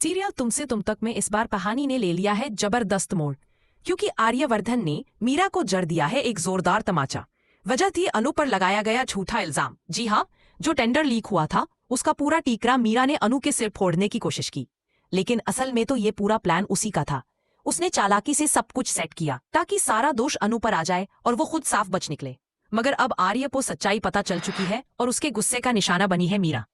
Serial तुमसे तुम तक में इस बार कहानी ने ले लिया है जबरदस्त मोड़, क्योंकि आर्यवर्धन ने मीरा को जड़ दिया है एक जोरदार तमाचा। वजह थी अनु पर लगाया गया झूठा इल्जाम। जी हाँ, जो टेंडर लीक हुआ था उसका पूरा टीकरा मीरा ने अनु के सिर फोड़ने की कोशिश की, लेकिन असल में तो ये पूरा प्लान उसी का था। उसने चालाकी से सब कुछ सेट किया ताकि सारा दोष अनु पर आ जाए और वो खुद साफ बच निकले। मगर अब आर्य को सच्चाई पता चल चुकी है और उसके गुस्से का निशाना बनी है मीरा।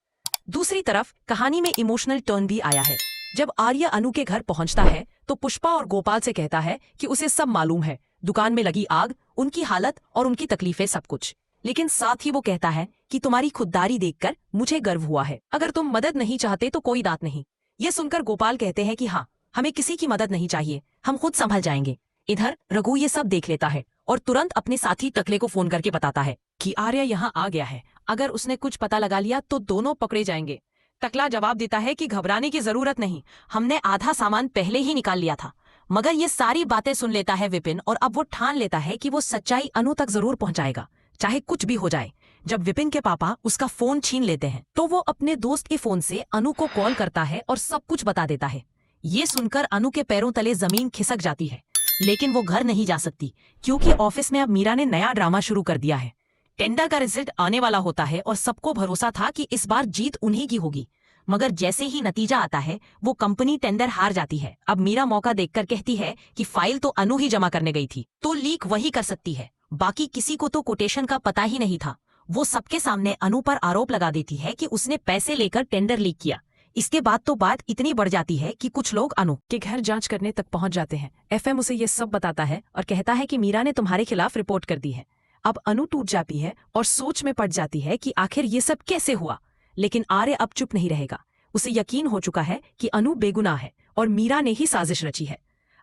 दूसरी तरफ कहानी में इमोशनल टर्न भी आया है। जब आर्य अनु के घर पहुंचता है तो पुष्पा और गोपाल से कहता है कि उसे सब मालूम है, दुकान में लगी आग, उनकी हालत और उनकी तकलीफें, सब कुछ। लेकिन साथ ही वो कहता है कि तुम्हारी खुददारी देखकर मुझे गर्व हुआ है। अगर तुम मदद नहीं चाहते तो कोई बात नहीं। ये सुनकर गोपाल कहते हैं कि हाँ, हमें किसी की मदद नहीं चाहिए, हम खुद संभल जाएंगे। इधर रघु ये सब देख लेता है और तुरंत अपने साथी टकले को फोन करके बताता है कि आर्य यहाँ आ गया है, अगर उसने कुछ पता लगा लिया तो दोनों पकड़े जाएंगे। टकला जवाब देता है कि घबराने की जरूरत नहीं, हमने आधा सामान पहले ही निकाल लिया था। मगर ये सारी बातें सुन लेता है विपिन और अब वो ठान लेता है कि वो सच्चाई अनु तक जरूर पहुंचाएगा, चाहे कुछ भी हो जाए। जब विपिन के पापा उसका फोन छीन लेते हैं तो वो अपने दोस्त के फोन से अनु को कॉल करता है और सब कुछ बता देता है। ये सुनकर अनु के पैरों तले जमीन खिसक जाती है, लेकिन वो घर नहीं जा सकती क्योंकि ऑफिस में अब मीरा ने नया ड्रामा शुरू कर दिया है। टेंडर का रिजल्ट आने वाला होता है और सबको भरोसा था कि इस बार जीत उन्हीं की होगी, मगर जैसे ही नतीजा आता है वो कंपनी टेंडर हार जाती है। अब मीरा मौका देखकर कहती है कि फाइल तो अनु ही जमा करने गई थी, तो लीक वही कर सकती है, बाकी किसी को तो कोटेशन का पता ही नहीं था। वो सबके सामने अनु पर आरोप लगा देती है कि उसने पैसे लेकर टेंडर लीक किया। इसके बाद तो बात इतनी बढ़ जाती है कि कुछ लोग अनु के घर जांच करने तक पहुंच जाते हैं। एफएम उसे ये सब बताता है और कहता है कि मीरा ने तुम्हारे खिलाफ रिपोर्ट कर दी है। अब अनु टूट जाती है और सोच में पड़ जाती है कि आखिर ये सब कैसे हुआ। लेकिन आर्य अब चुप नहीं रहेगा, उसे यकीन हो चुका है कि अनु बेगुनाह है और मीरा ने ही साजिश रची है।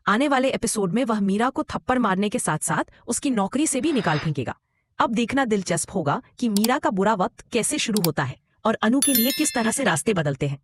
आने वाले एपिसोड में वह मीरा को थप्पड़ मारने के साथ साथ उसकी नौकरी से भी निकाल फेंकेगा। अब देखना दिलचस्प होगा कि मीरा का बुरा वक्त कैसे शुरू होता है और अनु के लिए किस तरह से रास्ते बदलते हैं।